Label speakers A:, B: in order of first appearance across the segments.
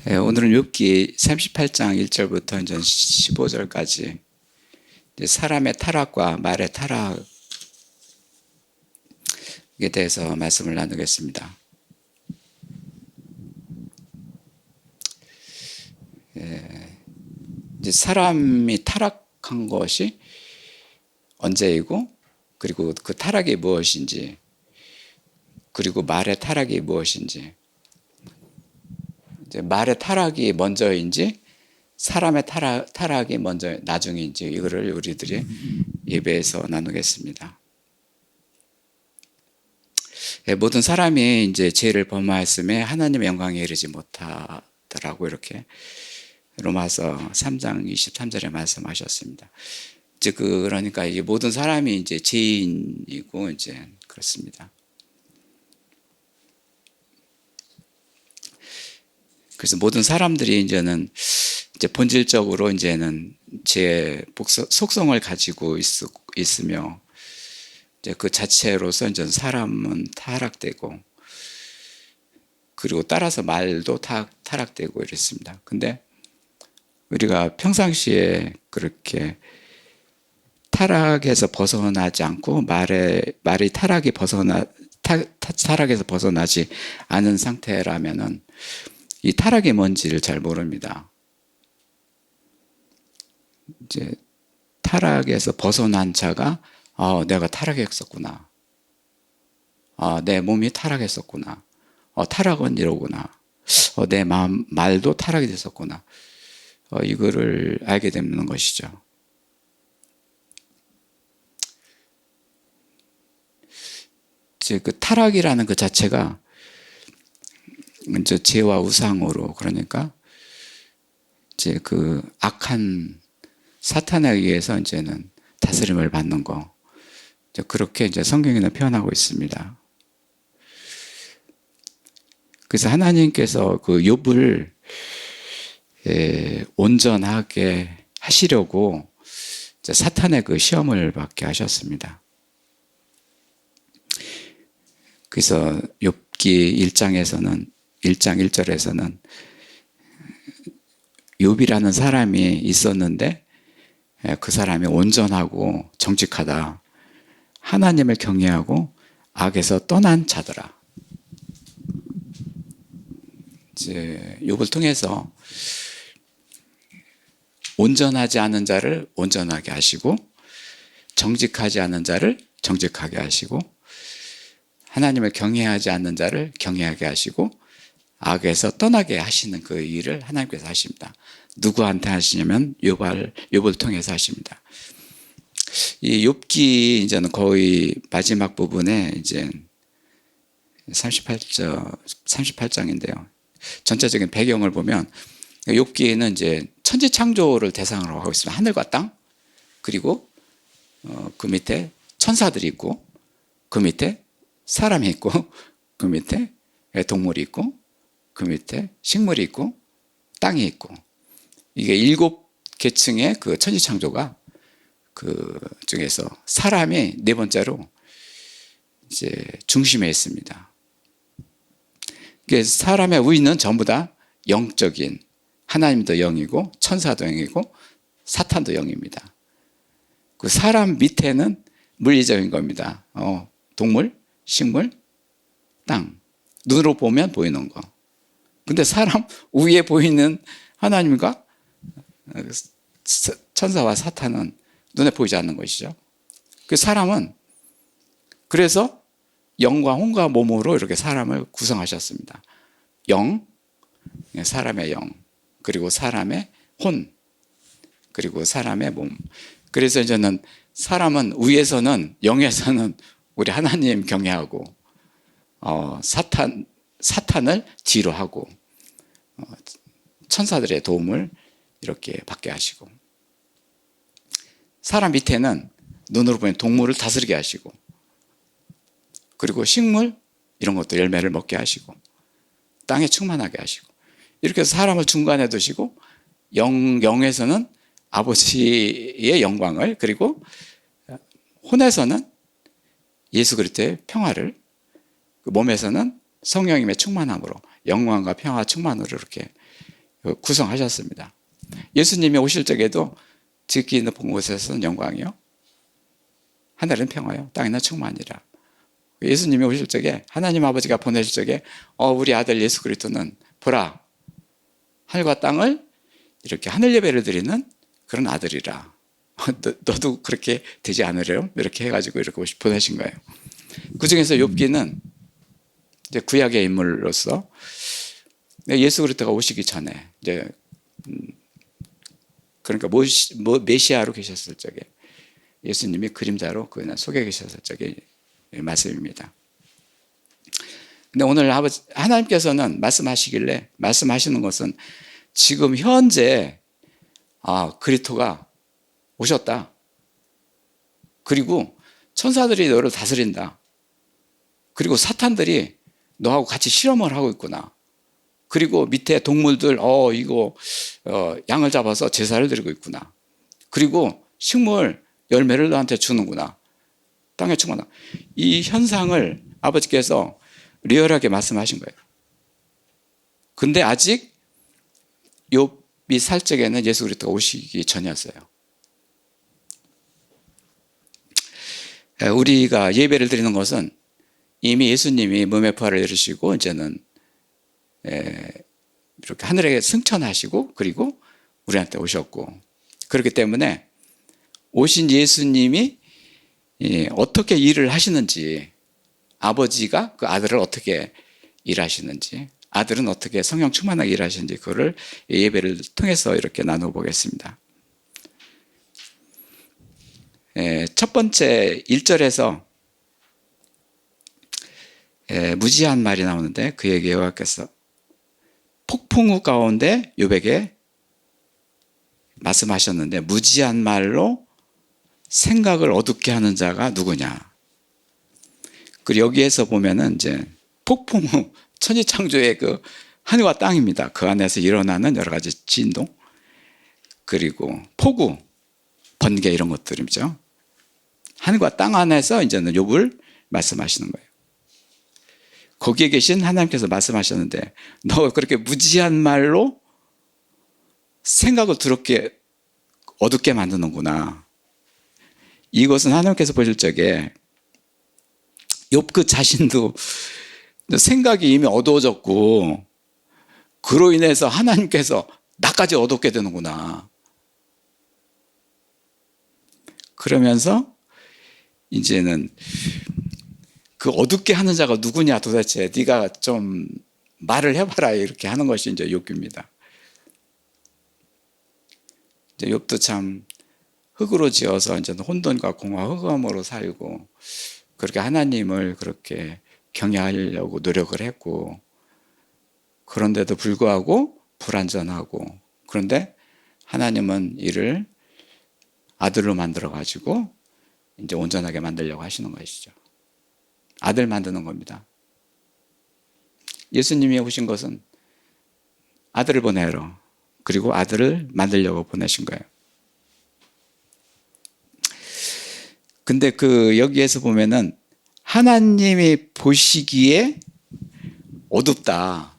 A: 오늘은 욥기 38장 1절부터 이제 15절까지 사람의 타락과 말의 타락에 대해서 말씀을 나누겠습니다. 이제 사람이 타락한 것이 언제이고, 그리고 그 타락이 무엇인지, 그리고 말의 타락이 무엇인지, 이제 말의 타락이 먼저인지 사람의 타락이 먼저 나중인지, 이거를 우리들이 예배에서 나누겠습니다. 모든 사람이 이제 죄를 범하였음에 하나님의 영광에 이르지 못하더라고, 이렇게 로마서 3장 23절에 말씀하셨습니다. 이제 그러니까 이 모든 사람이 이제 죄인이고 이제 그렇습니다. 그래서 모든 사람들이 이제는 이제 본질적으로 이제는 제 속성을 가지고 있으며, 이제 그 자체로서 이제 사람은 타락되고, 그리고 따라서 말도 타락되고 이랬습니다. 근데 우리가 평상시에 그렇게 타락에서 벗어나지 않고 말이 타락에서 벗어나지 않은 상태라면은 이 타락이 뭔지를 잘 모릅니다. 이제 타락에서 벗어난 자가 내가 타락했었구나. 내 몸이 타락했었구나. 타락은 이러구나. 내 말도 타락이 됐었구나. 이거를 알게 되는 것이죠. 이제 그 타락이라는 그 자체가 이제 죄와 우상으로, 그러니까 이제 그 악한 사탄에 의해서 이제는 다스림을 받는 거, 이제 그렇게 이제 성경에는 표현하고 있습니다. 그래서 하나님께서 그 욥을 온전하게 하시려고 이제 사탄의 그 시험을 받게 하셨습니다. 그래서 욥기 1장 1절에서는 욥이라는 사람이 있었는데 그 사람이 온전하고 정직하다, 하나님을 경외하고 악에서 떠난 자더라. 이제 욥을 통해서 온전하지 않은 자를 온전하게 하시고, 정직하지 않은 자를 정직하게 하시고, 하나님을 경외하지 않는 자를 경외하게 하시고, 악에서 떠나게 하시는 그 일을 하나님께서 하십니다. 누구한테 하시냐면 욥을 통해서 하십니다. 이 욥기 이제는 거의 마지막 부분에 이제 38장인데요. 전체적인 배경을 보면 욥기에는 이제 천지 창조를 대상으로 하고 있습니다. 하늘과 땅, 그리고 그 밑에 천사들이 있고, 그 밑에 사람이 있고, 그 밑에 동물이 있고, 그 밑에 식물이 있고, 땅이 있고, 이게 7계층의 그 천지 창조가 그 중에서 사람이 네 번째로 이제 중심에 있습니다. 사람의 우위는 전부 다 영적인, 하나님도 영이고 천사도 영이고 사탄도 영입니다. 그 사람 밑에는 물리적인 겁니다. 동물, 식물, 땅, 눈으로 보면 보이는 거. 근데 사람 위에 보이는 하나님과 천사와 사탄은 눈에 보이지 않는 것이죠. 그 사람은 그래서 영과 혼과 몸으로 이렇게 사람을 구성하셨습니다. 영, 사람의 영, 그리고 사람의 혼, 그리고 사람의 몸. 그래서 이제는 사람은 위에서는, 영에서는 우리 하나님 경외하고, 사탄을 뒤로 하고, 천사들의 도움을 이렇게 받게 하시고, 사람 밑에는 눈으로 보면 동물을 다스리게 하시고, 그리고 식물 이런 것도 열매를 먹게 하시고, 땅에 충만하게 하시고, 이렇게 해서 사람을 중간에 두시고, 영에서는 아버지의 영광을, 그리고 혼에서는 예수 그리스도의 평화를, 몸에서는 성령님의 충만함으로 영광과 평화 충만으로 이렇게 구성하셨습니다. 예수님이 오실 적에도 지극히 높은 곳에서는 영광이요, 하늘은 평화요, 땅에는 충만이라. 예수님이 오실 적에, 하나님 아버지가 보내실 적에 우리 아들 예수 그리스도는 보라, 하늘과 땅을 이렇게 하늘 예배를 드리는 그런 아들이라. 너도 그렇게 되지 않으래요? 이렇게 해가지고 이렇게 보내신 거예요. 그 중에서 욥기는 이제 구약의 인물로서 예수 그리스도가 오시기 전에 이제 그러니까 메시아로 계셨을 적에, 예수님이 그림자로 그냥 속에 계셨을 적에 말씀입니다. 근데 오늘 하나님께서는 말씀하시길래, 말씀하시는 것은 지금 현재 그리스도가 오셨다. 그리고 천사들이 너를 다스린다. 그리고 사탄들이 너하고 같이 실험을 하고 있구나. 그리고 밑에 동물들 이거 양을 잡아서 제사를 드리고 있구나. 그리고 식물 열매를 너한테 주는구나. 땅에 충만하다. 이 현상을 아버지께서 리얼하게 말씀하신 거예요. 근데 아직 욥이 살 적에는 예수 그리스도가 오시기 전이었어요. 우리가 예배를 드리는 것은 이미 예수님이 몸의 부활을 이루시고 이제는 이렇게 하늘에 승천하시고 그리고 우리한테 오셨고, 그렇기 때문에 오신 예수님이 어떻게 일을 하시는지, 아버지가 그 아들을 어떻게 일하시는지, 아들은 어떻게 성령 충만하게 일하시는지, 그거를 예배를 통해서 이렇게 나눠보겠습니다. 첫 번째 1절에서 무지한 말이 나오는데, 그에게 여호와께서 폭풍우 가운데 욥에게 말씀하셨는데, 무지한 말로 생각을 어둡게 하는 자가 누구냐. 그리고 여기에서 보면은 이제 폭풍우, 천지창조의 그 하늘과 땅입니다. 그 안에서 일어나는 여러 가지 진동, 그리고 폭우, 번개 이런 것들이죠. 하늘과 땅 안에서 이제는 욥을 말씀하시는 거예요. 거기에 계신 하나님께서 말씀하셨는데, 너 그렇게 무지한 말로 생각을 더럽게 어둡게 만드는구나. 이것은 하나님께서 보실 적에 욥 그 자신도 생각이 이미 어두워졌고, 그로 인해서 하나님께서 나까지 어둡게 되는구나. 그러면서 이제는 그 어둡게 하는 자가 누구냐 도대체, 네가 좀 말을 해봐라, 이렇게 하는 것이 이제 욥기입니다. 이제 욥도 참 흙으로 지어서 이제 혼돈과 공허 흑암으로 살고, 그렇게 하나님을 그렇게 경외하려고 노력을 했고, 그런데도 불구하고 불완전하고, 그런데 하나님은 이를 아들로 만들어 가지고 이제 온전하게 만들려고 하시는 것이죠. 아들 만드는 겁니다. 예수님이 오신 것은 아들을 보내러, 그리고 아들을 만들려고 보내신 거예요. 근데 여기에서 보면은 하나님이 보시기에 어둡다.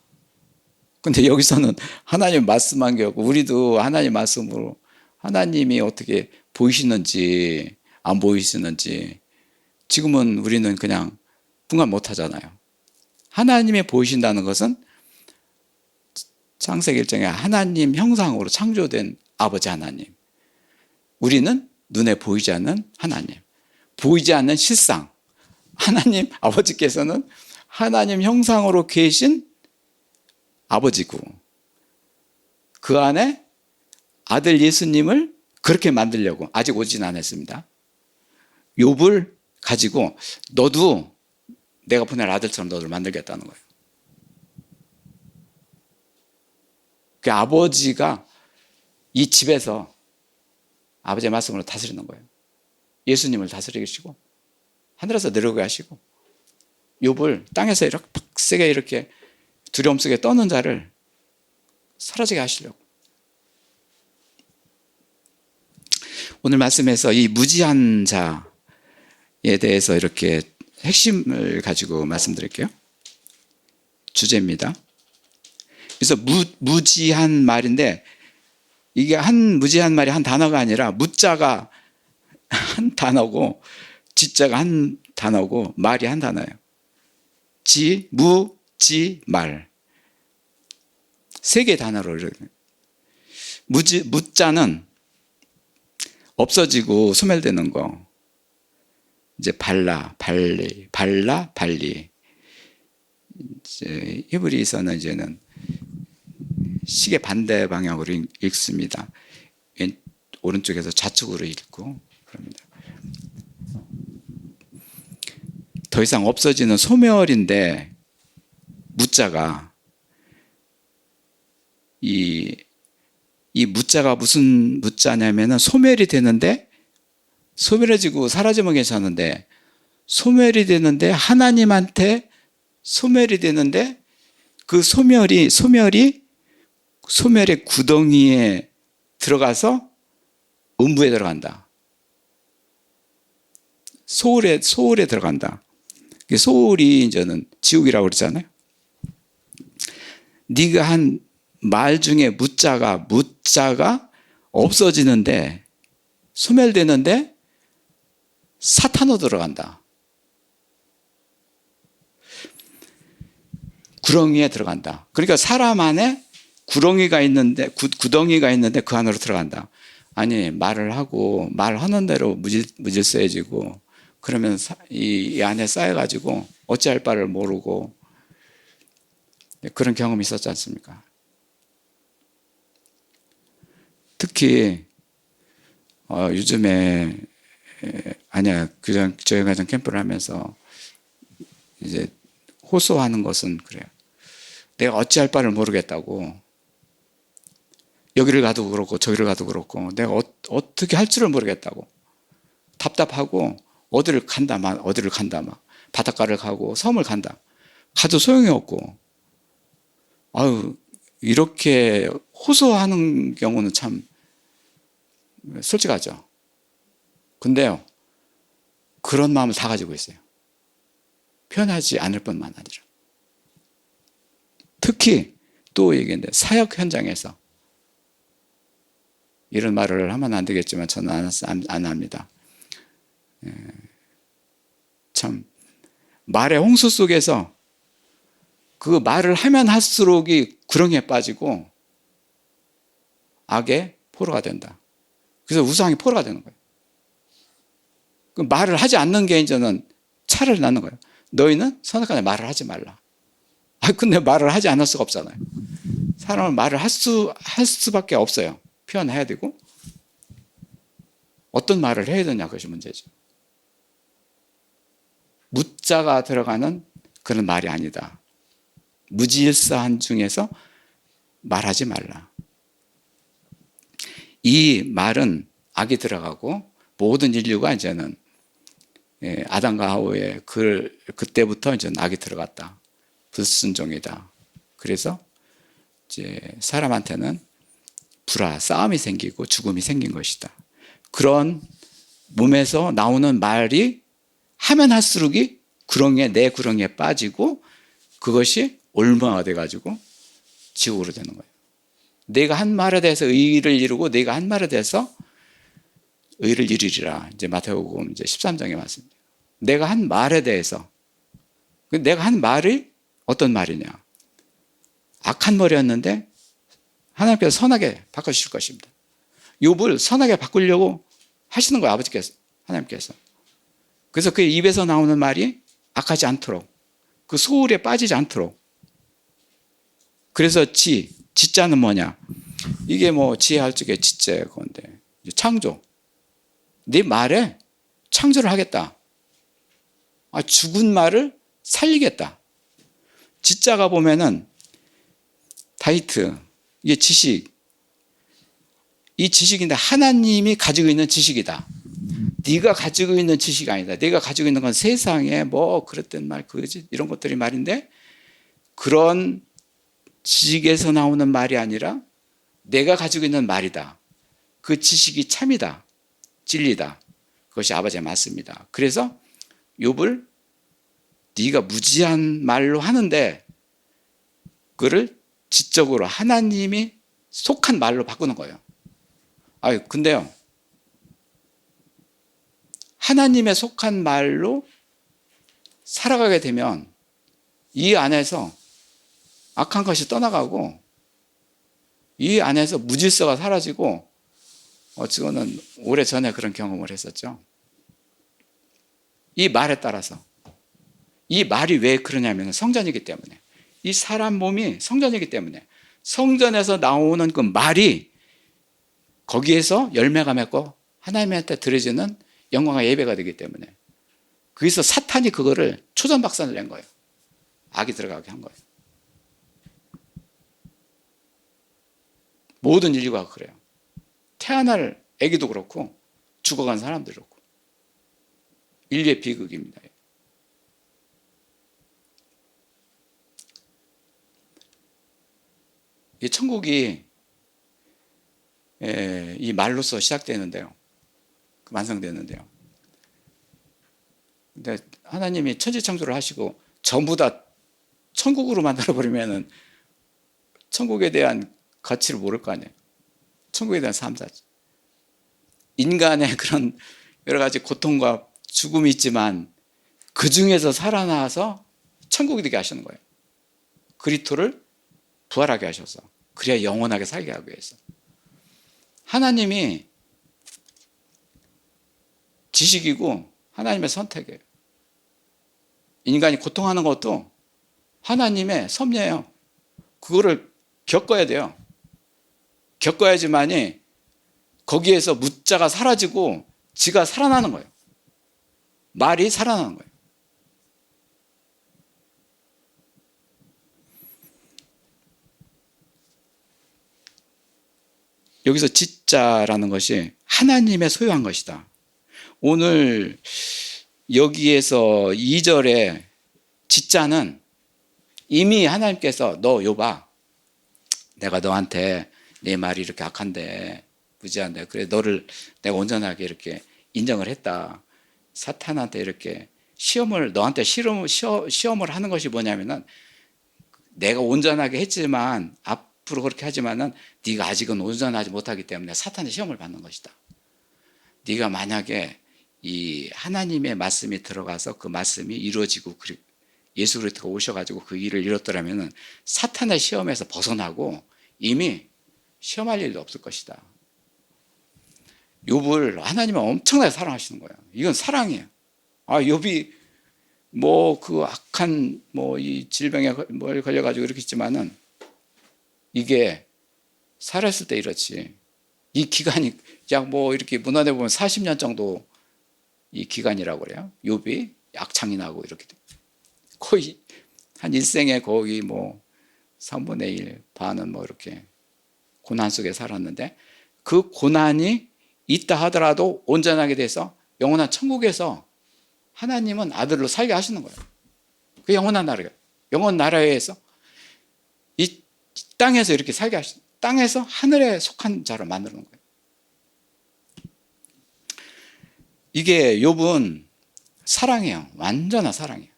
A: 근데 여기서는 하나님 말씀한 게 없고, 우리도 하나님 말씀으로 하나님이 어떻게 보이시는지 안 보이시는지 지금은 우리는 그냥 분간 못 하잖아요. 하나님이 보이신다는 것은 창세기 1장에 하나님 형상으로 창조된 아버지 하나님, 우리는 눈에 보이지 않는 하나님, 보이지 않는 실상, 하나님 아버지께서는 하나님 형상으로 계신 아버지고, 그 안에 아들 예수님을 그렇게 만들려고 아직 오진 않았습니다. 욥을 가지고 너도 내가 보낼 아들처럼 너를 만들겠다는 거예요. 그 아버지가 이 집에서 아버지의 말씀으로 다스리는 거예요. 예수님을 다스리시고 하늘에서 내려오게 하시고, 욥을 땅에서 이렇게 빡세게 이렇게 두려움 속에 떠는 자를 사라지게 하시려고. 오늘 말씀에서 이 무지한 자에 대해서 이렇게 핵심을 가지고 말씀드릴게요. 주제입니다. 그래서 무지한 말인데 이게 무지한 말이 한 단어가 아니라 무자가 한 단어고 지자가 한 단어고 말이 한 단어예요. 말. 세 개의 단어로 이렇게. 무자는 없어지고 소멸되는 거. 이제 발라, 발리. 이제 히브리서는 이제는 시계 반대 방향으로 읽습니다. 오른쪽에서 좌측으로 읽고 그럽니다. 더 이상 없어지는 소멸인데 무자가 이 무자가 무슨 무자냐면은 소멸이 되는데 소멸해지고 사라지면 괜찮은데 소멸이 되는데 하나님한테 소멸이 되는데 그 소멸의 구덩이에 들어가서 음부에 들어간다. 소울에 들어간다. 소울이 이제는 지옥이라고 그러잖아요. 네가 한 말 중에 무자가 없어지는데 소멸되는데 사탄으로 들어간다. 구렁이에 들어간다. 그러니까 사람 안에 구덩이가 있는데 그 안으로 들어간다. 아니 말을 하고 말하는 대로 무질서해지고 그러면 이 안에 쌓여가지고 어찌할 바를 모르고 그런 경험이 있었지 않습니까? 특히 요즘에 저희 가정 캠프를 하면서 이제 호소하는 것은 그래요. 내가 어찌할 바를 모르겠다고. 여기를 가도 그렇고 저기를 가도 그렇고 내가 어떻게 할 줄을 모르겠다고. 답답하고 어디를 간다마 바닷가를 가고 섬을 간다. 가도 소용이 없고. 이렇게 호소하는 경우는 참 솔직하죠. 근데요, 그런 마음을 다 가지고 있어요. 표현하지 않을 뿐만 아니라. 특히 또 얘기했는데 사역 현장에서 이런 말을 하면 안 되겠지만 저는 안 합니다. 참 말의 홍수 속에서 그 말을 하면 할수록이 구렁이에 빠지고 악의 포로가 된다. 그래서 우상의 포로가 되는 거예요. 그 말을 하지 않는 게 이제는 차를 낳는 거예요. 너희는 선악간에 말을 하지 말라. 근데 말을 하지 않을 수가 없잖아요. 사람은 말을 할 수밖에 없어요. 표현해야 되고 어떤 말을 해야 되냐 그것이 문제죠. 무자가 들어가는 그런 말이 아니다. 무질서한 중에서 말하지 말라. 이 말은 악이 들어가고 모든 인류가 이제는 아담과 하와의 그때부터 이제 악이 들어갔다. 불순종이다. 그래서 이제 사람한테는 싸움이 생기고 죽음이 생긴 것이다. 그런 몸에서 나오는 말이 하면 할수록이 내 구렁이에 빠지고 그것이 올무화가 돼가지고 지옥으로 되는 거예요. 내가 한 말에 대해서 의를 이루고 내가 한 말에 대해서 의를 이루리라. 이제 마태복음 이제 13장에 말씀입니다. 내가 한 말에 대해서 내가 한 말이 어떤 말이냐? 악한 말이었는데 하나님께서 선하게 바꿔주실 것입니다. 욥을 선하게 바꾸려고 하시는 거예요. 아버지께서 하나님께서. 그래서 그의 입에서 나오는 말이 악하지 않도록 그 소울에 빠지지 않도록. 그래서 지자는 뭐냐? 이게 뭐 지혜할 적에 지자 건데 창조. 네 말에 창조를 하겠다. 죽은 말을 살리겠다. 지자가 보면은 다이트, 이게 지식. 이 지식인데 하나님이 가지고 있는 지식이다. 네가 가지고 있는 지식이 아니다. 네가 가지고 있는 건 세상에 뭐 그랬던 말 그거지 이런 것들이 말인데 그런 지식에서 나오는 말이 아니라 내가 가지고 있는 말이다. 그 지식이 참이다. 진리다. 그것이 아버지의 말씀이다. 그래서 욥을 네가 무지한 말로 하는데 그거를 지적으로 하나님이 속한 말로 바꾸는 거예요. 근데요, 하나님의 속한 말로 살아가게 되면 이 안에서 악한 것이 떠나가고 이 안에서 무질서가 사라지고, 저는 오래전에 그런 경험을 했었죠. 이 말에 따라서. 이 말이 왜 그러냐면 성전이기 때문에. 이 사람 몸이 성전이기 때문에. 성전에서 나오는 그 말이 거기에서 열매가 맺고 하나님한테 드려지는 영광과 예배가 되기 때문에, 거기서 사탄이 그거를 초전박산을 낸 거예요. 악이 들어가게 한 거예요. 모든 인류가 그래요. 태어날 아기도 그렇고 죽어간 사람도 그렇고. 인류의 비극입니다. 이 천국이 이 말로서 시작되는데요. 완성되는데요. 근데 하나님이 천지창조를 하시고 전부 다 천국으로 만들어버리면은 천국에 대한 가치를 모를 거 아니에요. 천국에 대한 삶 자체. 인간의 그런 여러 가지 고통과 죽음이 있지만 그 중에서 살아나서 천국이 되게 하시는 거예요. 그리스도를 부활하게 하셔서, 그래야 영원하게 살게 하기 위해서. 하나님이 지식이고 하나님의 선택이에요. 인간이 고통하는 것도 하나님의 섭리예요. 그거를 겪어야 돼요. 겪어야지만이 거기에서 묻자가 사라지고 지가 살아나는 거예요. 말이 살아나는 거예요. 여기서 지자라는 것이 하나님의 소유한 것이다. 오늘 여기에서 2절에 지자는 이미 하나님께서 너 욥아, 내가 너한테 내 말이 이렇게 악한데 무지한데 그래 너를 내가 온전하게 이렇게 인정을 했다. 사탄한테 이렇게 너한테 시험을 하는 것이 뭐냐면은, 내가 온전하게 했지만 앞으로 그렇게 하지만은 네가 아직은 온전하지 못하기 때문에 사탄의 시험을 받는 것이다. 네가 만약에 이 하나님의 말씀이 들어가서 그 말씀이 이루어지고 예수 그리스도가 오셔가지고 그 일을 이뤘더라면은 사탄의 시험에서 벗어나고 이미 시험할 일도 없을 것이다. 욥을 하나님은 엄청나게 사랑하시는 거예요. 이건 사랑이에요. 욥이 뭐 그 악한 뭐 이 질병에 걸려가지고 이렇게 있지만은 이게 살았을 때 이렇지. 이 기간이 약 뭐 이렇게 문헌에 보면 40년 정도 이 기간이라고 그래요. 욥이 약창이 나고 이렇게 거의 한 일생에 거의 뭐 3분의 1 반은 뭐 이렇게 고난 속에 살았는데, 그 고난이 있다 하더라도 온전하게 돼서 영원한 천국에서 하나님은 아들로 살게 하시는 거예요. 그 영원한 나라예요. 영원 나라에서 이 땅에서 이렇게 살게 하시는, 땅에서 하늘에 속한 자로 만드는 거예요. 이게 욥은 사랑이에요. 완전한 사랑이에요.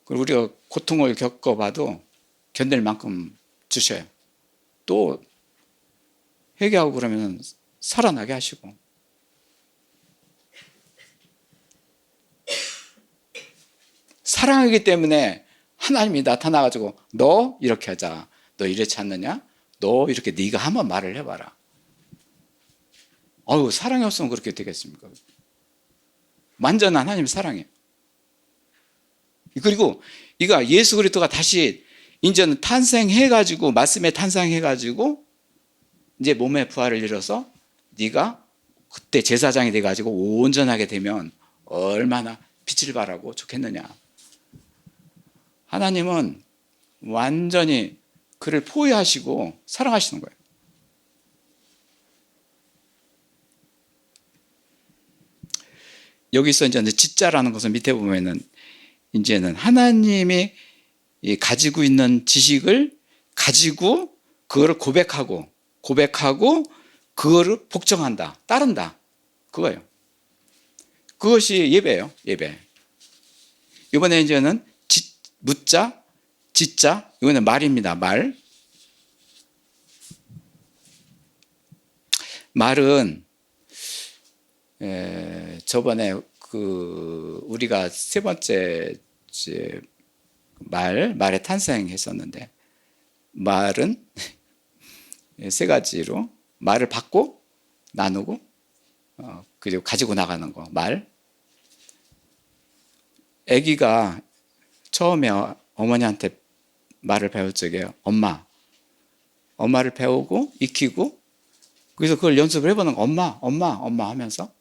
A: 그리고 우리가 고통을 겪어봐도 견딜 만큼 주셔요. 또 회개하고 그러면 살아나게 하시고. 사랑하기 때문에 하나님이 나타나가지고 너 이렇게 하자. 너 이렇지 않느냐? 너 이렇게 네가 한번 말을 해봐라. 사랑이 없으면 그렇게 되겠습니까? 완전한 하나님의 사랑이에요. 그리고 이거 예수 그리스도가 다시 이제는 탄생해가지고, 말씀에 탄생해가지고 이제 몸의 부활을 이뤄서 네가 그때 제사장이 돼가지고 온전하게 되면 얼마나 빛을 발하고 좋겠느냐. 하나님은 완전히 그를 포위하시고 사랑하시는 거예요. 여기서 이제 지자라는 것은 밑에 보면은 이제는 하나님이 가지고 있는 지식을 가지고 그거를 고백하고 그거를 복종한다, 따른다, 그거예요. 그것이 예배예요. 예배. 이번에 이제는 묻자 지자, 이거는 말입니다. 말은 저번에 우리가 세 번째 말의 탄생했었는데, 말은 세 가지로 말을 받고 나누고 그리고 가지고 나가는 거. 아기가 처음에 어머니한테 말을 배울 적에 엄마를 배우고 익히고, 그래서 그걸 연습을 해보는 거. 엄마 하면서.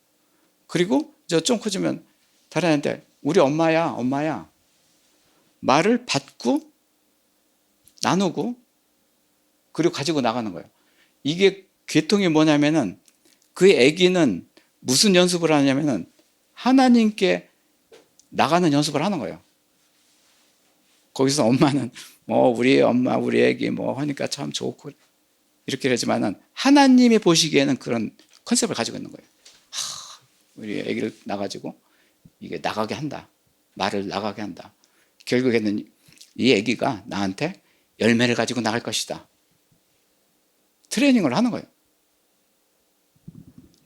A: 그리고 이제 좀 커지면 다른 애한테 우리 엄마야 말을 받고 나누고 그리고 가지고 나가는 거예요. 이게 계통이 뭐냐면은, 그 아기는 무슨 연습을 하냐면은 하나님께 나가는 연습을 하는 거예요. 거기서 엄마는 우리 엄마 우리 아기 하니까 참 좋고 이렇게 하지만은 하나님이 보시기에는 그런 컨셉을 가지고 있는 거예요. 우리 아기를 나가지고 이게 나가게 한다. 말을 나가게 한다. 결국에는 이 아기가 나한테 열매를 가지고 나갈 것이다. 트레이닝을 하는 거예요.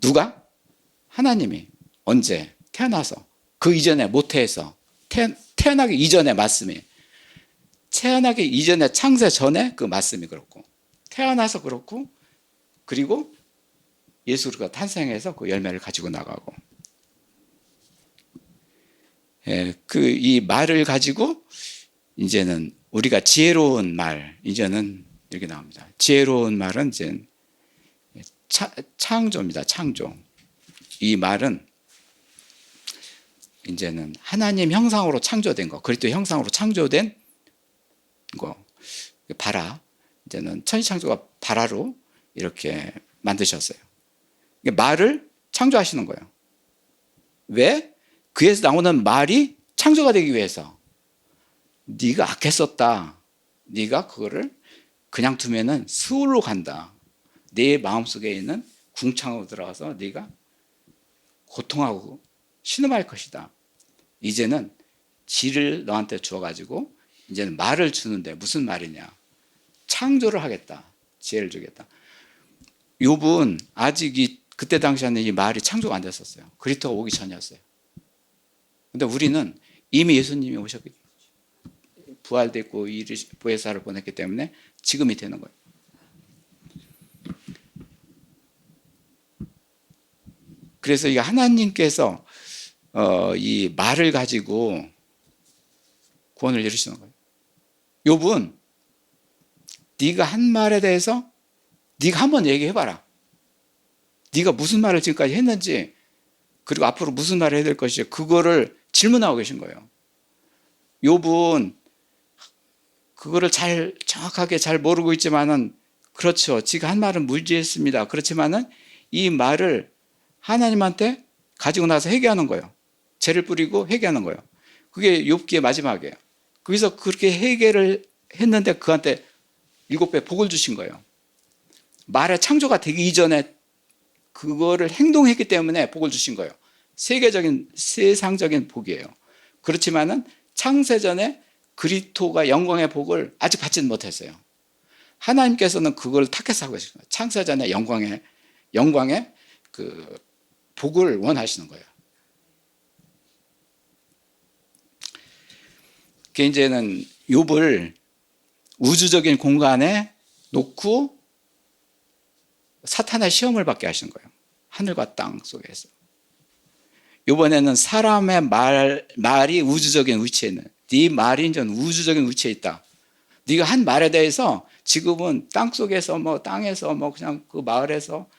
A: 누가? 하나님이. 언제? 태어나서. 그 이전에 모태에서. 태어나기 이전의 말씀이. 태어나기 이전에 창세 전에 그 말씀이 그렇고, 태어나서 그렇고, 그리고 예수가 탄생해서 그 열매를 가지고 나가고. 이 말을 가지고 이제는 우리가 지혜로운 말, 이제는 이렇게 나옵니다. 지혜로운 말은 이제 창조입니다. 창조. 이 말은 이제는 하나님 형상으로 창조된 거, 그리스도 형상으로 창조된 거, 이제는 천지창조가 발화로 이렇게 만드셨어요. 말을 창조하시는 거예요. 왜? 그에서 나오는 말이 창조가 되기 위해서. 네가 악했었다. 네가 그거를 그냥 두면은 스올로 간다. 내 마음속에 있는 궁창으로 들어가서 네가 고통하고 신음할 것이다. 이제는 지를 너한테 주어가지고 이제는 말을 주는데, 무슨 말이냐? 창조를 하겠다. 지혜를 주겠다. 욥은 아직 그때 당시에는 이 말이 창조가 안 됐었어요. 그리스도가 오기 전이었어요. 근데 우리는 이미 예수님이 오셨기, 부활됐고 보혜사를 보냈기 때문에 지금이 되는 거예요. 그래서 이 하나님께서 이 말을 가지고 구원을 이루시는 거예요. 욥은 네가 한 말에 대해서 네가 한번 얘기해봐라. 네가 무슨 말을 지금까지 했는지, 그리고 앞으로 무슨 말을 해야 될 것인지, 그거를 질문하고 계신 거예요. 욥은 그거를 정확하게 잘 모르고 있지만은, 그렇죠, 지가 한 말은 무지했습니다. 그렇지만은 이 말을 하나님한테 가지고 나서 회개하는 거예요. 죄를 뿌리고 회개하는 거예요. 그게 욥기의 마지막이에요. 거기서 그렇게 회개를 했는데 그한테 7배 복을 주신 거예요. 말의 창조가 되기 이전에 그거를 행동했기 때문에 복을 주신 거예요. 세상적인 복이에요. 그렇지만은 창세전에 그리스도가 영광의 복을 아직 받지는 못했어요. 하나님께서는 그걸 타겟 하고 계신 거예요. 창세전에 영광의 그 복을 원하시는 거예요. 그 이제는 욥을 우주적인 공간에 놓고 사탄의 시험을 받게 하시는 거예요. 하늘과 땅 속에서. 이번에는 사람의 말이 우주적인 위치에 있는, 네 말이 이제 우주적인 위치에 있다. 네가 한 말에 대해서 지금은 땅 속에서 땅에서 그냥 그 마을에서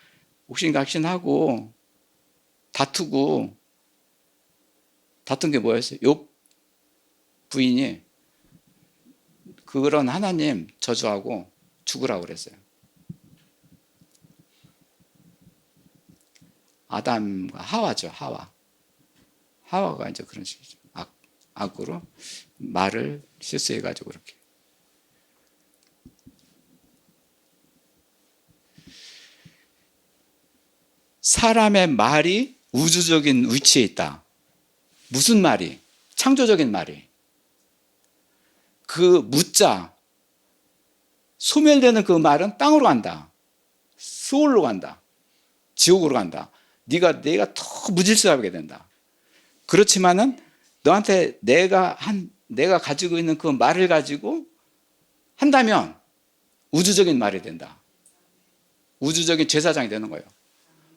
A: 옥신각신하고 다툰 게 뭐였어요? 욥 부인이 그런 하나님 저주하고 죽으라고 그랬어요. 아담과 하와죠. 하와가 이제 그런 식이죠. 악으로 말을 실수해가지고 그렇게. 사람의 말이 우주적인 위치에 있다. 무슨 말이? 창조적인 말이. 그 묻자 소멸되는 그 말은 땅으로 간다. 스올로 간다. 지옥으로 간다. 내가 더 무질서하게 된다. 그렇지만은 너한테 내가 가지고 있는 그 말을 가지고 한다면 우주적인 말이 된다. 우주적인 제사장이 되는 거예요.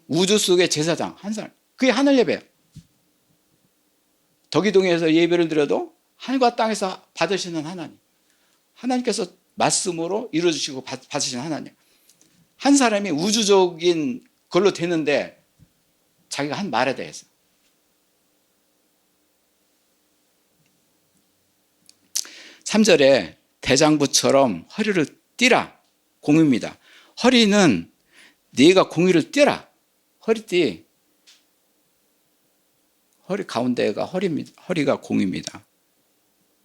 A: 우주 속의 제사장 한 사람. 그게 하늘 예배예요. 덕이동에서 예배를 드려도 하늘과 땅에서 받으시는 하나님. 하나님께서 말씀으로 이루어주시고 받으시는 하나님. 한 사람이 우주적인 걸로 되는데 자기가 한 말에 대해서. 3절에 대장부처럼 허리를 띠라. 공입니다. 허리는 네가 공의를 띠라. 허리띠. 허리 가운데가 허리가 공입니다.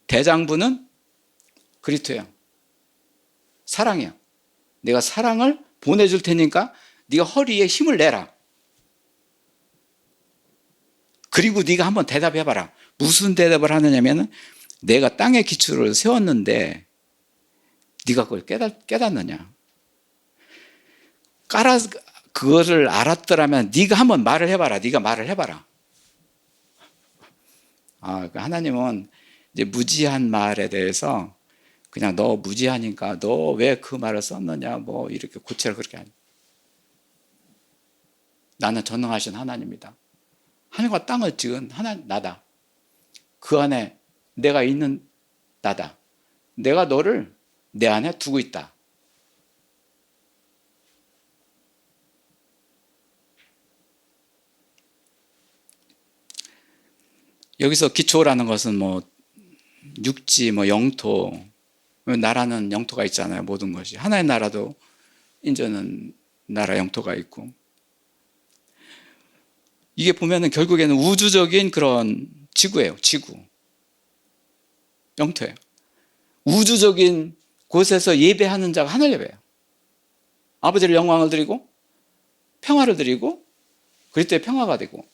A: 대장부는 그리스도예요. 사랑이에요. 내가 사랑을 보내줄 테니까 네가 허리에 힘을 내라. 그리고 네가 한번 대답해봐라. 무슨 대답을 하느냐면 내가 땅의 기초를 세웠는데 네가 그걸 깨닫느냐. 그거를 알았더라면 네가 한번 말을 해봐라. 네가 말을 해봐라. 하나님은 이제 무지한 말에 대해서 그냥 너 무지하니까 너 왜 그 말을 썼느냐 뭐 이렇게 고치라 그렇게 하니. 나는 전능하신 하나님이다. 하늘과 땅을 지은 하나님 나다. 그 안에 내가 있는 나다. 내가 너를 내 안에 두고 있다. 여기서 기초라는 것은 뭐 육지, 뭐 영토, 나라는 영토가 있잖아요. 모든 것이. 하나의 나라도 이제는 나라 영토가 있고. 이게 보면은 결국에는 우주적인 그런 지구예요. 지구. 영토예요. 우주적인 곳에서 예배하는 자가 하늘 예배예요. 아버지를 영광을 드리고 평화를 드리고 그리스도의 평화가 되고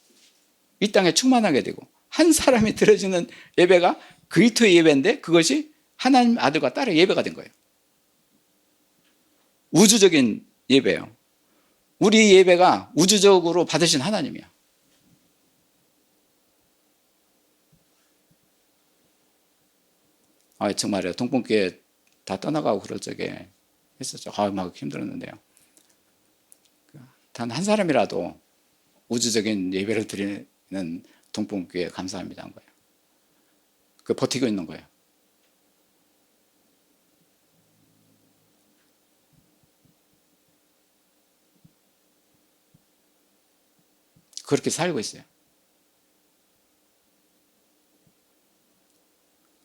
A: 이 땅에 충만하게 되고 한 사람이 드려지는 예배가 그리스도의 예배인데 그것이 하나님 아들과 딸의 예배가 된 거예요. 우주적인 예배예요. 우리 예배가 우주적으로 받으신 하나님이야. 정말요. 동pon교회 다 떠나가고 그럴 적에 했었죠. 막 힘들었는데요. 단 한 사람이라도 우주적인 예배를 드리는 동pon교회에 감사합니다 한 거예요. 버티고 있는 거예요. 그렇게 살고 있어요.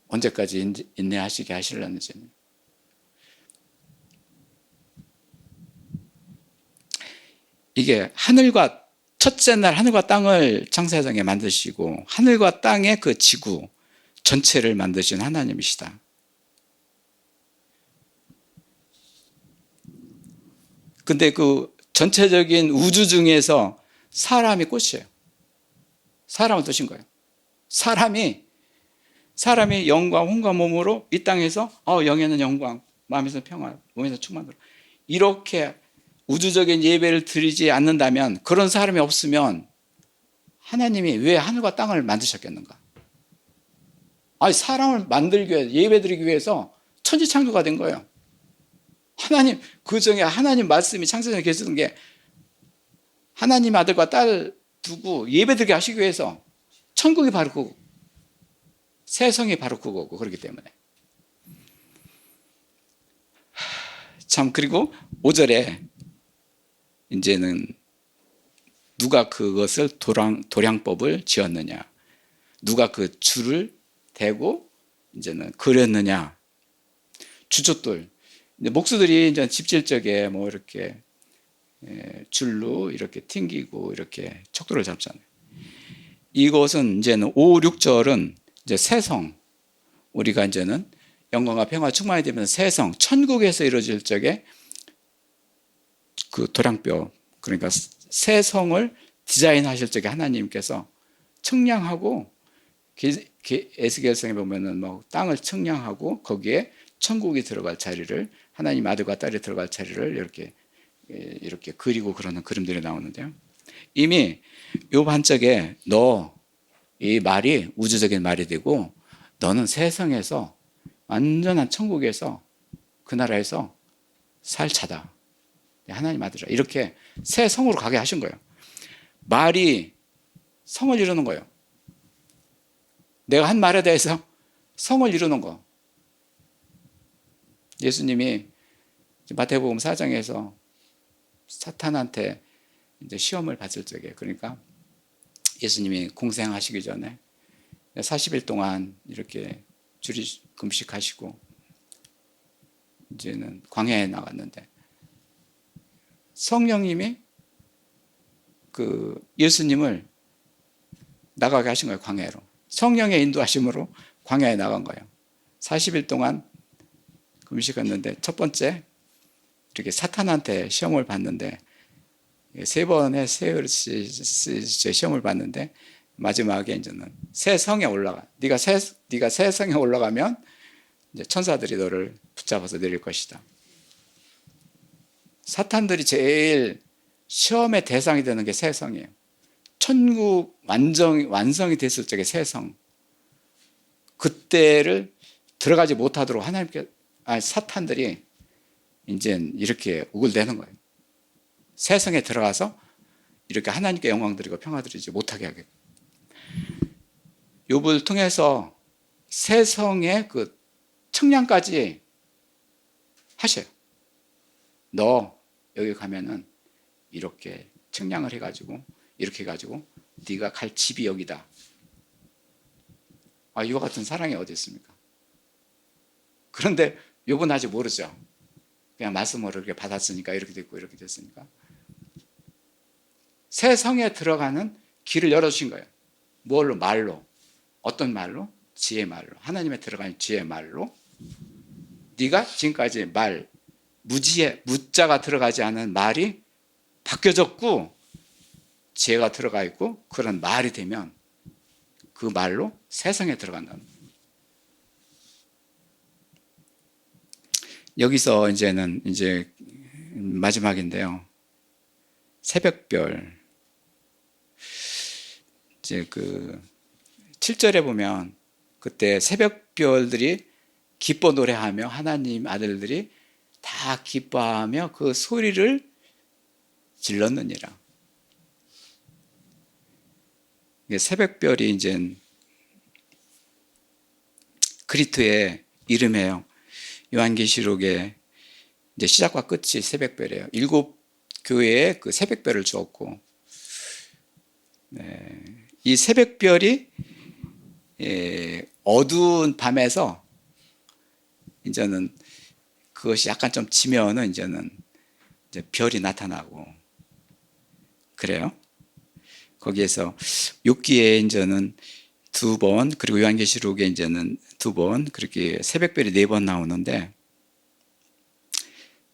A: 언제까지 인내하시게 하시려는지는. 이게 첫째 날 하늘과 땅을 창세전에 만드시고 하늘과 땅의 그 지구 전체를 만드신 하나님이시다. 근데 그 전체적인 우주 중에서 사람이 꽃이에요. 사람을 두신 거예요. 사람이 영과 혼과 몸으로 이 땅에서 영에는 영광, 마음에서 평화, 몸에서 충만으로 이렇게 우주적인 예배를 드리지 않는다면 그런 사람이 없으면 하나님이 왜 하늘과 땅을 만드셨겠는가? 사람을 만들기 위해 예배 드리기 위해서 천지창조가 된 거예요. 하나님 그 중에 하나님 말씀이 창세전에 계시던 게 하나님 아들과 딸 두고 예배 드리게 하시기 위해서 천국이 바로 그거고 세성이 바로 그거고 그렇기 때문에 참. 그리고 5절에 이제는 누가 그것을 도량법을 지었느냐, 누가 그 줄을 대고 이제는 그렸느냐. 주춧돌, 목수들이 이제 집 질 적에 뭐 이렇게 줄로 이렇게 튕기고 이렇게 척도를 잡잖아요. 이것은 이제는 5, 6절은 이제 세성, 우리가 이제는 영광과 평화 충만이 되면 세성, 천국에서 이루어질 적에 그 도량뼈, 그러니까 세성을 디자인하실 적에 하나님께서 청량하고 에스겔서에 보면은 뭐 땅을 측량하고 거기에 천국이 들어갈 자리를, 하나님 아들과 딸이 들어갈 자리를 이렇게 그리고 그러는 그림들이 나오는데요. 이미 요 반짝에 너 이 말이 우주적인 말이 되고 너는 세상에서 완전한 천국에서 그 나라에서 살 자다. 하나님 아들이라. 이렇게 새 성으로 가게 하신 거예요. 말이 성을 이루는 거예요. 내가 한 말에 대해서 성을 이루는 거. 예수님이 마태복음 4장에서 사탄한테 이제 시험을 받을 적에, 그러니까 예수님이 공생하시기 전에 40일 동안 이렇게 금식하시고 이제는 광야에 나갔는데 성령님이 그 예수님을 나가게 하신 거예요. 광야로. 성령의 인도하심으로 광야에 나간 거예요. 40일 동안 금식했는데 첫 번째 이렇게 사탄한테 시험을 받는데 세 번의 시험을 받는데 마지막에 이제는 새 성에 올라가. 네가 새 성에 올라가면 이제 천사들이 너를 붙잡아서 내릴 것이다. 사탄들이 제일 시험의 대상이 되는 게 새 성이에요. 천국 완성이 됐을 적에 새 성. 그때를 들어가지 못하도록 사탄들이 이제 이렇게 우글대는 거예요. 새 성에 들어가서 이렇게 하나님께 영광 드리고 평화 드리지 못하게 하게. 욥을 통해서 새 성의 그 측량까지 하셔요. 너 여기 가면은 이렇게 측량을 해가지고 이렇게 해가지고 네가 갈 집이 여기다. 이와 같은 사랑이 어디 있습니까? 그런데 욥은 아직 모르죠. 그냥 말씀으로 이렇게 받았으니까 이렇게 됐고 이렇게 됐으니까. 새 성에 들어가는 길을 열어주신 거예요. 뭘로? 말로. 어떤 말로? 지혜 말로. 하나님에 들어가는 지혜 말로. 네가 지금까지 무자가 들어가지 않은 말이 바뀌어졌고 지혜가 들어가 있고 그런 말이 되면 그 말로 새 성에 들어간다는 거예요. 여기서 이제는 이제 마지막인데요. 새벽별. 이제 그 7절에 보면 그때 새벽별들이 기뻐 노래하며 하나님 아들들이 다 기뻐하며 그 소리를 질렀느니라. 새벽별이 이제 그리스도의 이름이에요. 요한계시록의 이제 시작과 끝이 새벽별이에요. 7교회에 그 새벽별을 주었고, 이 새벽별이 어두운 밤에서 이제는 그것이 약간 좀 지면은 이제는 이제 별이 나타나고 그래요. 거기에서 욥기에 이제는 2번, 그리고 요한계시록에 이제는 2번, 그렇게 새벽별이 4번 나오는데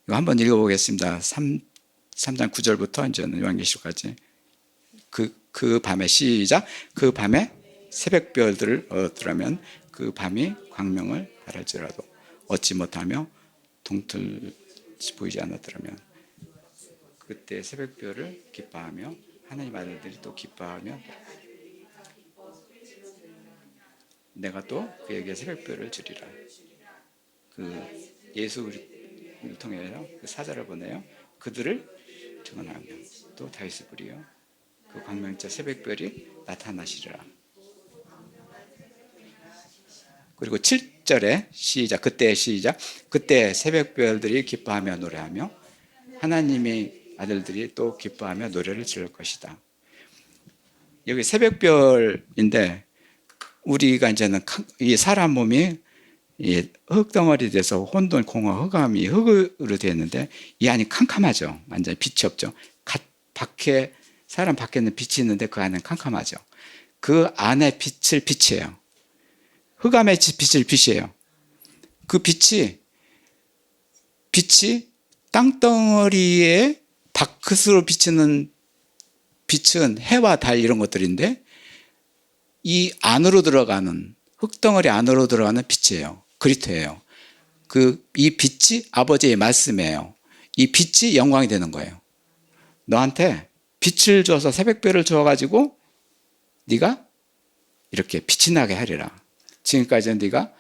A: 이거 한번 읽어보겠습니다. 3장 9절부터 이제는 요한계시록까지. 그 밤에 시작. 그 밤에 새벽별들을 얻으라면 그 밤이 광명을 발할지라도 얻지 못하며 동틀 보이지 않았더라면 그때 새벽별을 기뻐하며 하나님 아들들이 또 기뻐하며 내가 또 그에게 새벽별을 주리라. 그 예수를 통해서 그 사자를 보내요. 그들을 증언하며 또 다윗을 부리요. 그 광명자 새벽별이 나타나시리라. 그리고 7절에 시작. 그때 시작. 그때 새벽별들이 기뻐하며 노래하며 하나님의 아들들이 또 기뻐하며 노래를 지를 것이다. 여기 새벽별인데 우리가 이제는 이 사람 몸이 흙덩어리 돼서 혼돈, 공허, 흑암이 흙으로 되어 있는데 이 안이 캄캄하죠. 완전히 빛이 없죠. 사람 밖에는 빛이 있는데 그 안은 캄캄하죠. 그 안에 빛을 빛이에요. 흑암의 빛을 빛이에요. 그 빛이 땅덩어리에 밖으로 비치는 빛은 해와 달 이런 것들인데 이 안으로 들어가는 흙덩어리 안으로 들어가는 빛이에요. 그리스도예요. 이 빛이 아버지의 말씀이에요. 이 빛이 영광이 되는 거예요. 너한테 빛을 줘서 새벽별을 줘가지고 네가 이렇게 빛이 나게 하리라. 지금까지는 네가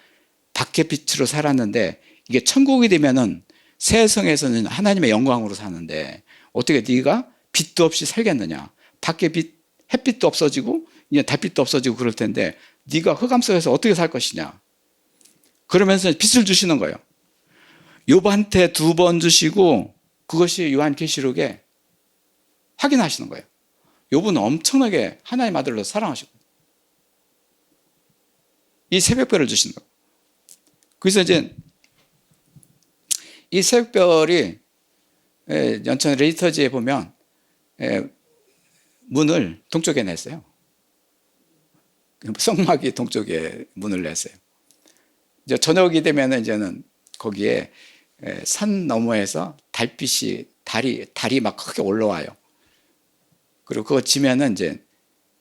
A: 밖의 빛으로 살았는데 이게 천국이 되면은 새 성에서는 하나님의 영광으로 사는데 어떻게 네가 빛도 없이 살겠느냐. 밖에 빛, 햇빛도 없어지고 이제 달빛도 없어지고 그럴 텐데 네가 흑암 속에서 어떻게 살 것이냐. 그러면서 빛을 주시는 거예요. 욥한테 2번 주시고 그것이 요한계시록에 확인하시는 거예요. 욥은 엄청나게 하나님 아들로 사랑하시고 이 새벽별을 주시는 거예요. 그래서 이제 이 새벽별이 연천 레이터지에 보면 문을 동쪽에 냈어요. 성막이 동쪽에 문을 냈어요. 이제 저녁이 되면 이제는 거기에 산 너머에서 달빛이 달이 막 크게 올라와요. 그리고 그거 지면은 이제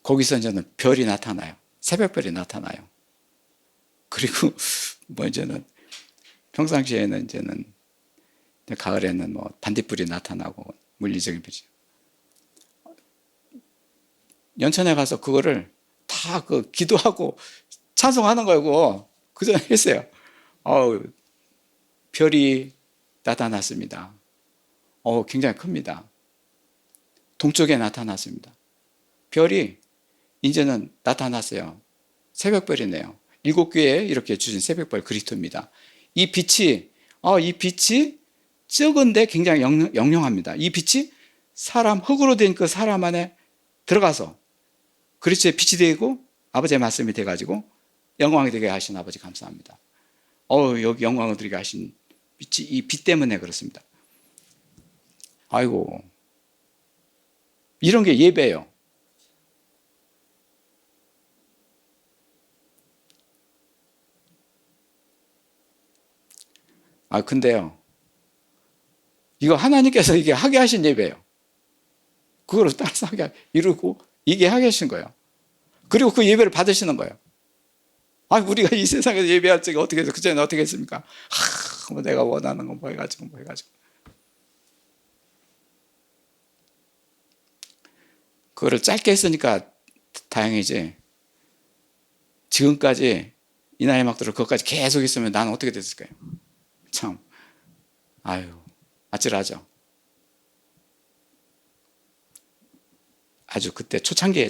A: 거기서 이제는 별이 나타나요. 새벽별이 나타나요. 그리고 뭐 이제는 평상시에는 이제는 가을에는 뭐 반딧불이 나타나고 물리적인 빛이. 연천에 가서 그거를 다 기도하고 찬송하는 거고 그 전에 했어요. 별이 나타났습니다. 굉장히 큽니다. 동쪽에 나타났습니다. 별이 이제는 나타났어요. 새벽별이네요. 7교회에 이렇게 주신 새벽별 그리스도입니다. 이 빛이 적은데 굉장히 영영합니다. 이 빛이 흙으로 된 그 사람 안에 들어가서 그리스도의 빛이 되고 아버지의 말씀이 돼가지고 영광이 되게 하신 아버지 감사합니다. 여기 영광을 드리게 하신 빛이 이 빛 때문에 그렇습니다. 아이고, 이런 게 예배예요. 근데요, 이거 하나님께서 이게 하게 하신 예배예요. 그거를 따라서 이루고 이게 하게 하신 거예요. 그리고 그 예배를 받으시는 거예요. 우리가 이 세상에서 예배할 적에 어떻게 해서 그전에 어떻게 했습니까? 뭐 내가 원하는 거 뭐 해가지고. 그거를 짧게 했으니까 다행이지. 지금까지 이 나이 막대로 그것까지 계속 있으면 나는 어떻게 됐을까요? 참, 아찔하죠. 아주 그때 초창기에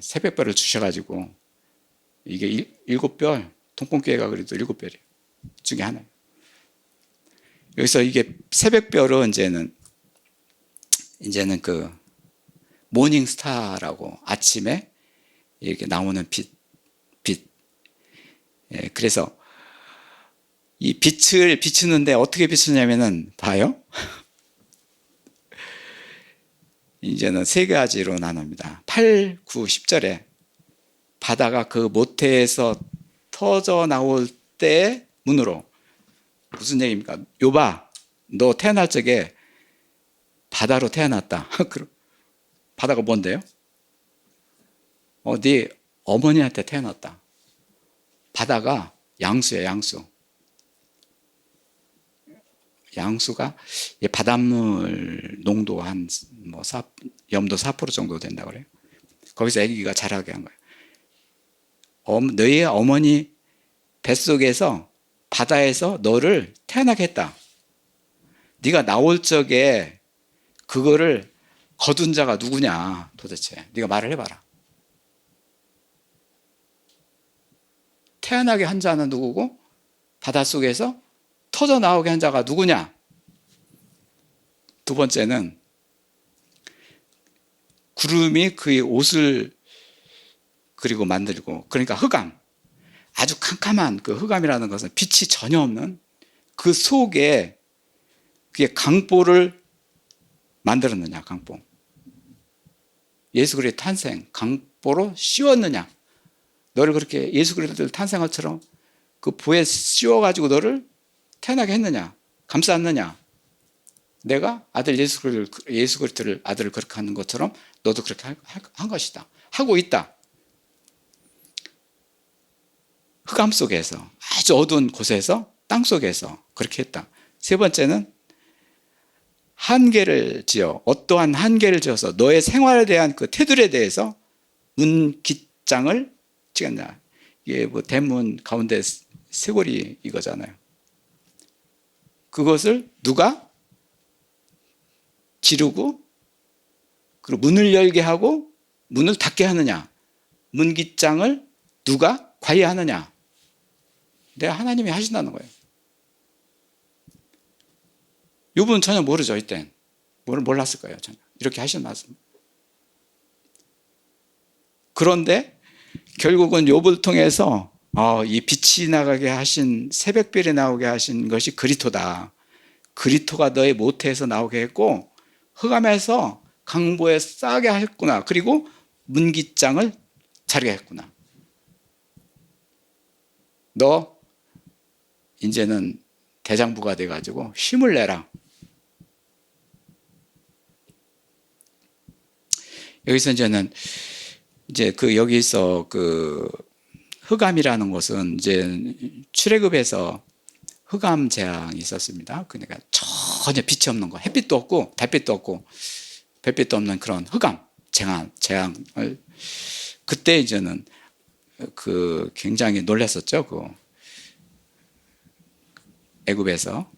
A: 새벽별을 주셔가지고 이게 7별, 동pon교회가 그래도 7별이에요. 중에 하나예요. 여기서 이게 새벽별은 이제는 그 모닝스타라고 아침에 이렇게 나오는 빛. 그래서 이 빛을 비추는데 어떻게 비추냐면은 봐요. 이제는 3가지로 나눕니다. 8, 9, 10절에 바다가 그 모태에서 터져 나올 때 문으로. 무슨 얘기입니까? 욥아, 너 태어날 적에 바다로 태어났다. 바다가 뭔데요? 네 어머니한테 태어났다. 바다가 양수예요, 양수. 양수가 바닷물 농도 한 염도 4% 정도 된다고 그래요. 거기서 아기가 자라게 한 거예요. 너희 어머니 뱃속에서 바다에서 너를 태어나게 했다. 네가 나올 적에 그거를 거둔 자가 누구냐 도대체. 네가 말을 해봐라. 태어나게 한 자는 누구고 바닷속에서 터져 나오게 한 자가 누구냐. 2번째는 구름이 그의 옷을 그리고 만들고, 그러니까 흑암, 아주 캄캄한 그 흑암이라는 것은 빛이 전혀 없는 그 속에 그게 강보를 만들었느냐. 강보. 예수 그리스도의 탄생, 강보로 씌웠느냐. 너를 그렇게 예수 그리스도를 탄생할처럼 그 보에 씌워가지고 너를 태어나게 했느냐, 감쌌느냐. 내가 아들 예수 그리스도를 아들을 그렇게 하는 것처럼 너도 그렇게 한 것이다. 하고 있다. 흑암 속에서, 아주 어두운 곳에서, 땅 속에서 그렇게 했다. 세 번째는 한계를 지어, 어떠한 한계를 지어서 너의 생활에 대한 그 테두리에 대해서 문깃장을 찍었냐. 이게 뭐 대문 가운데 쇄골이 이거잖아요. 그것을 누가 지르고, 그리고 문을 열게 하고 문을 닫게 하느냐. 문깃장을 누가 관리하느냐. 내가 하나님이 하신다는 거예요. 이 부분 전혀 모르죠. 이땐 몰랐을 거예요. 전혀. 이렇게 하신 말씀. 그런데 결국은 욥을 통해서 이 빛이 나가게 하신, 새벽별이 나오게 하신 것이 그리토다. 그리토가 너의 모태에서 나오게 했고 흑암에서 강보에 싸게 했구나. 그리고 문깃장을 자르게 했구나. 너 이제는 대장부가 돼가지고 힘을 내라. 여기서 이제 여기서 흑암이라는 것은 이제 출애굽에서 흑암 재앙이 있었습니다. 그러니까 전혀 빛이 없는 거, 햇빛도 없고 달빛도 없고 별빛도 없는 그런 흑암 재앙을 그때 이제는 굉장히 놀랐었죠. 애굽에서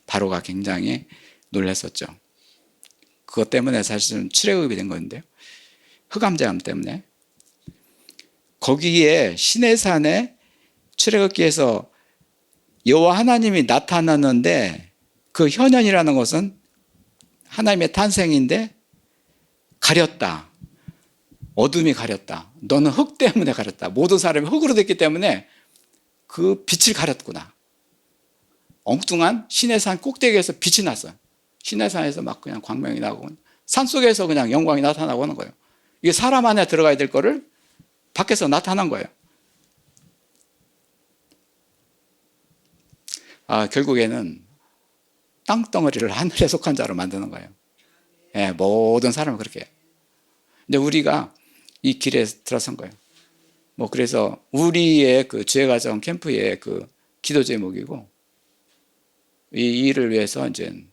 A: 바로가 굉장히 놀랐었죠. 그것 때문에 사실은 출애굽이 된 건데요. 흑암 재앙 때문에. 거기에 시내산에 출애굽기에서 여호와 하나님이 나타나는데 그 현현이라는 것은 하나님의 탄생인데 가렸다. 어둠이 가렸다. 너는 흑 때문에 가렸다. 모든 사람이 흑으로 됐기 때문에 그 빛을 가렸구나. 엉뚱한 시내산 꼭대기에서 빛이 났어요. 시내산에서 막 그냥 광명이 나고 산속에서 그냥 영광이 나타나고 하는 거예요. 이게 사람 안에 들어가야 될 거를 밖에서 나타난 거예요. 결국에는 땅덩어리를 하늘에 속한 자로 만드는 거예요. 예, 모든 사람은 그렇게 해요. 근데 우리가 이 길에 들어선 거예요. 그래서 우리의 죄가정 캠프의 기도 제목이고, 이 일을 위해서 이제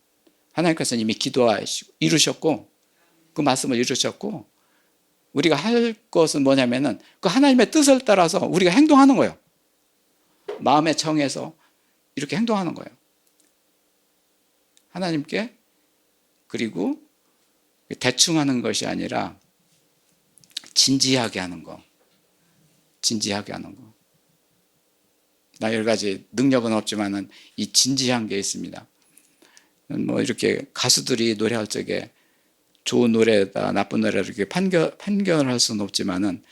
A: 하나님께서 이미 이루셨고, 그 말씀을 이루셨고, 우리가 할 것은 뭐냐면은 그 하나님의 뜻을 따라서 우리가 행동하는 거예요. 마음에 정해서 이렇게 행동하는 거예요. 하나님께. 그리고 대충 하는 것이 아니라 진지하게 하는 거. 진지하게 하는 거. 나 여러 가지 능력은 없지만은 이 진지한 게 있습니다. 이렇게 가수들이 노래할 적에 좋은 노래다, 나쁜 노래를 이렇게 판결을 할 수는 없지만은,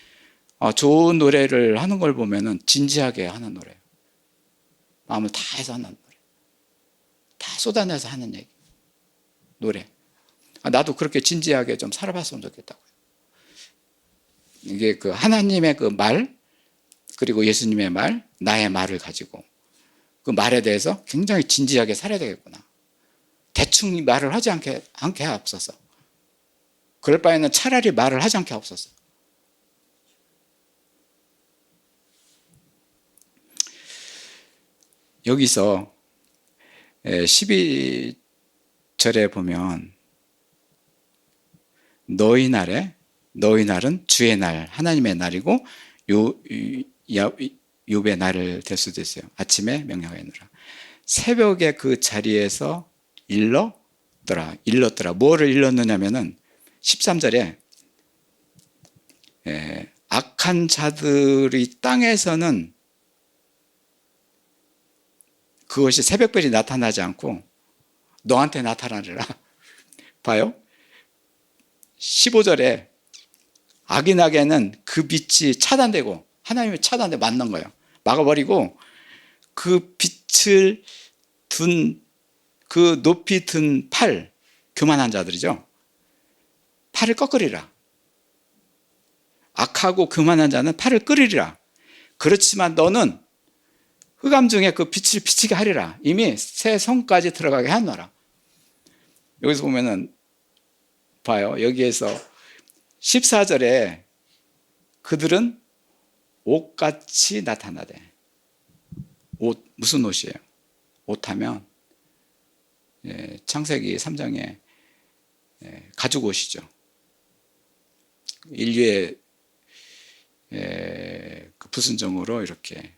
A: 좋은 노래를 하는 걸 보면은 진지하게 하는 노래예요. 마음을 다해서 하는 노래. 다 쏟아내서 하는 얘기. 노래. 나도 그렇게 진지하게 좀 살아봤으면 좋겠다고요. 이게 하나님의 말, 그리고 예수님의 말, 나의 말을 가지고 그 말에 대해서 굉장히 진지하게 살아야 되겠구나. 대충 말을 하지 않게 하옵소서. 그럴 바에는 차라리 말을 하지 않게 하옵소서. 여기서 12절에 보면 너희 날은 주의 날, 하나님의 날이고 욥의 날을 될 수도 있어요. 아침에 명령하였노라. 새벽에 그 자리에서 일렀더라. 뭐를 일렀느냐면은 13절에 악한 자들이 땅에서는 그것이 새벽별이 나타나지 않고 너한테 나타나리라. 봐요. 15절에 악인에게는 그 빛이 차단되고, 하나님이 차단돼 맞는 거예요. 막아버리고 그 빛을 그 높이 든 팔, 교만한 자들이죠. 팔을 꺾으리라. 악하고 교만한 자는 팔을 끄리리라. 그렇지만 너는 흑암 중에 그 빛을 비치게 하리라. 이미 새 성까지 들어가게 하노라. 여기서 보면은 봐요. 여기에서 14절에 그들은 옷같이 나타나대. 옷, 무슨 옷이에요? 옷하면 창세기 3장에 가죽 옷이죠. 인류의 그 불순종으로 이렇게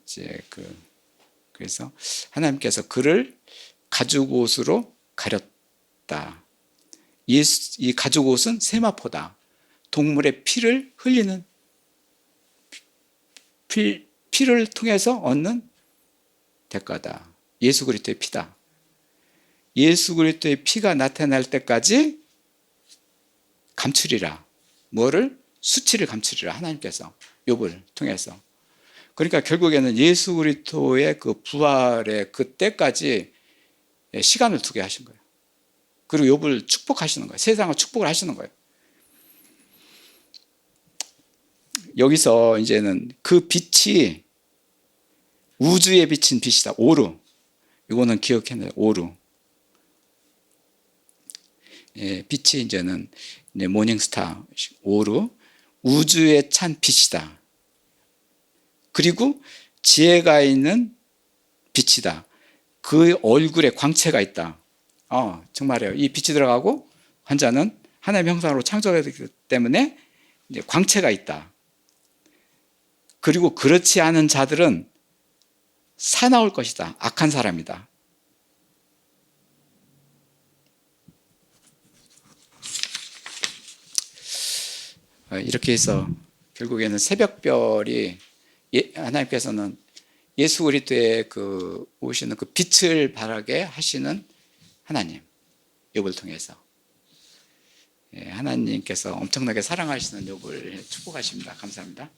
A: 이제 그래서 하나님께서 그를 가죽 옷으로 가렸다. 이 가죽 옷은 세마포다. 동물의 피를 흘리는 피를 통해서 얻는 대가다. 예수 그리스도의 피다. 예수 그리스도의 피가 나타날 때까지 감추리라. 뭐를? 수치를 감추리라. 하나님께서 욥을 통해서. 그러니까 결국에는 예수 그리스도의 그 부활의 그때까지 시간을 두게 하신 거예요. 그리고 욥을 축복하시는 거예요. 세상을 축복을 하시는 거예요. 여기서 이제는 그 빛이 우주에 비친 빛이다. 오루. 이거는 기억해내요. 오루. 빛이 이제는 모닝스타, 오루. 우주에 찬 빛이다. 그리고 지혜가 있는 빛이다. 그 얼굴에 광채가 있다. 정말이에요. 이 빛이 들어가고 환자는 하나님의 형상으로 창조되기 때문에 이제 광채가 있다. 그리고 그렇지 않은 자들은 사나울 것이다. 악한 사람이다. 이렇게 해서 결국에는 새벽별이 하나님께서는 예수 그리스도의 그 오시는 그 빛을 발하게 하시는 하나님, 욥을 통해서 하나님께서 엄청나게 사랑하시는 욥을 축복하십니다. 감사합니다.